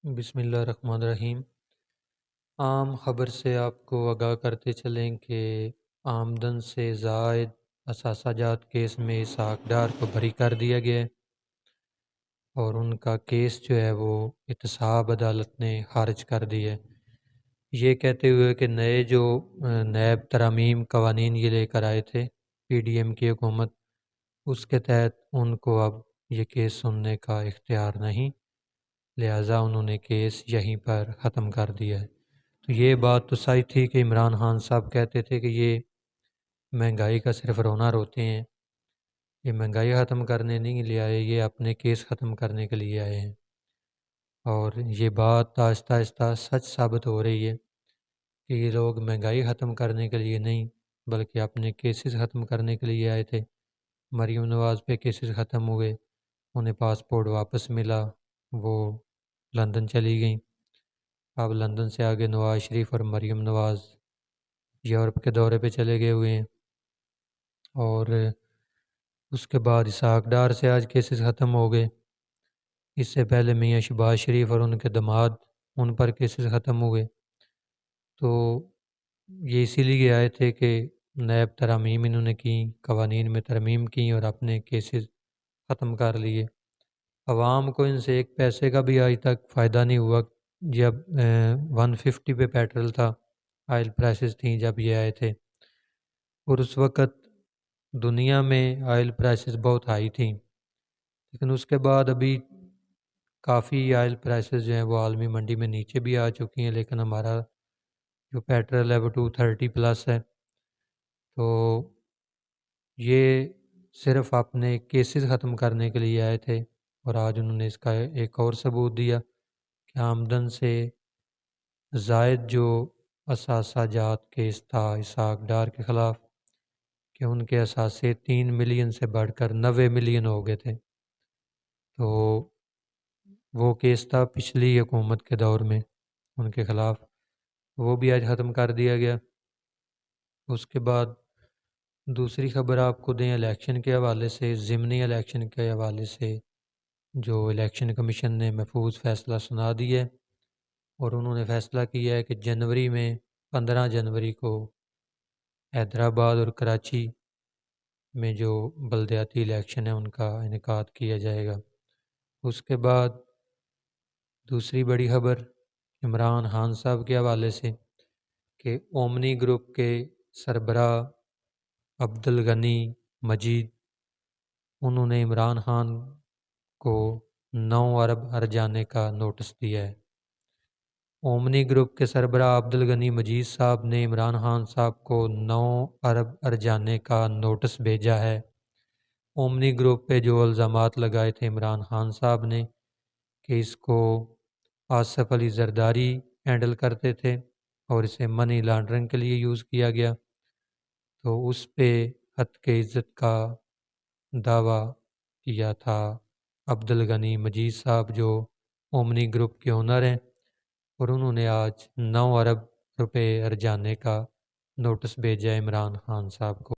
بسم اللہ الرحمن الرحیم۔ عام خبر سے آپ کو آگاہ کرتے چلیں کہ آمدن سے زائد اثاثہ جات کیس میں اسحاق ڈار کو بری کر دیا گیا ہے اور ان کا کیس جو ہے وہ احتساب عدالت نے خارج کر دیا ہے، یہ کہتے ہوئے کہ نئے جو نیب ترامیم قوانین یہ لے کر آئے تھے پی ڈی ایم کی حکومت، اس کے تحت ان کو اب یہ کیس سننے کا اختیار نہیں، لہٰذا انہوں نے کیس یہیں پر ختم کر دیا ہے۔ تو یہ بات تو صحیح تھی کہ عمران خان صاحب کہتے تھے کہ یہ مہنگائی کا صرف رونا روتے ہیں، یہ مہنگائی ختم کرنے نہیں لے آئے، یہ اپنے کیس ختم کرنے کے لیے آئے ہیں، اور یہ بات آہستہ آہستہ سچ ثابت ہو رہی ہے کہ یہ لوگ مہنگائی ختم کرنے کے لیے نہیں بلکہ اپنے کیسز ختم کرنے کے لیے آئے تھے۔ مریم نواز پہ کیسز ختم ہوئے، انہیں پاسپورٹ واپس ملا، وہ لندن چلی گئیں۔ اب لندن سے آگے نواز شریف اور مریم نواز یورپ کے دورے پہ چلے گئے ہوئے ہیں، اور اس کے بعد اسحاق ڈار سے آج کیسز ختم ہو گئے۔ اس سے پہلے میاں شہباز شریف اور ان کے داماد، ان پر کیسز ختم ہوئے۔ تو یہ اسی لیے آئے تھے کہ نیب ترامیم انہوں نے کی، قوانین میں ترمیم کی اور اپنے کیسز ختم کر لیے۔ عوام کو ان سے ایک پیسے کا بھی آج تک فائدہ نہیں ہوا۔ جب 150 پہ پیٹرول تھا، آئل پرائسز تھیں جب یہ آئے تھے، اور اس وقت دنیا میں آئل پرائسز بہت ہائی تھیں، لیکن اس کے بعد ابھی کافی آئل پرائسز جو ہیں وہ عالمی منڈی میں نیچے بھی آ چکی ہیں، لیکن ہمارا جو پیٹرول ہے وہ 230 پلس ہے۔ تو یہ صرف اپنے کیسز ختم کرنے کے لیے آئے تھے، اور آج انہوں نے اس کا ایک اور ثبوت دیا کہ آمدن سے زائد جو اثاثہ جات کیس تھا اسحاق ڈار کے خلاف، کہ ان کے اثاثے 3 ملین سے بڑھ کر 90 ملین ہو گئے تھے۔ تو وہ کیس تھا پچھلی حکومت کے دور میں ان کے خلاف، وہ بھی آج ختم کر دیا گیا۔ اس کے بعد دوسری خبر آپ کو دیں الیکشن کے حوالے سے، ضمنی الیکشن کے حوالے سے جو الیکشن کمیشن نے محفوظ فیصلہ سنا دیا ہے، اور انہوں نے فیصلہ کیا ہے کہ جنوری میں 15 جنوری کو حیدرآباد اور کراچی میں جو بلدیاتی الیکشن ہے ان کا انعقاد کیا جائے گا۔ اس کے بعد دوسری بڑی خبر عمران خان صاحب کے حوالے سے کہ اومنی گروپ کے سربراہ عبدالغنی مجید، انہوں نے عمران خان کو 9 ارب ہرجانے کا نوٹس دیا ہے۔ اومنی گروپ کے سربراہ عبدالغنی مجید صاحب نے عمران خان صاحب کو 9 ارب ہرجانے کا نوٹس بھیجا ہے۔ اومنی گروپ پہ جو الزامات لگائے تھے عمران خان صاحب نے کہ اس کو آصف علی زرداری ہینڈل کرتے تھے اور اسے منی لانڈرنگ کے لیے یوز کیا گیا، تو اس پہ حد کے عزت کا دعویٰ کیا تھا عبدالغنی مجید صاحب جو اومنی گروپ کے اونر ہیں، اور انہوں نے آج 9 ارب روپے ہرجانے کا نوٹس بھیجا عمران خان صاحب کو۔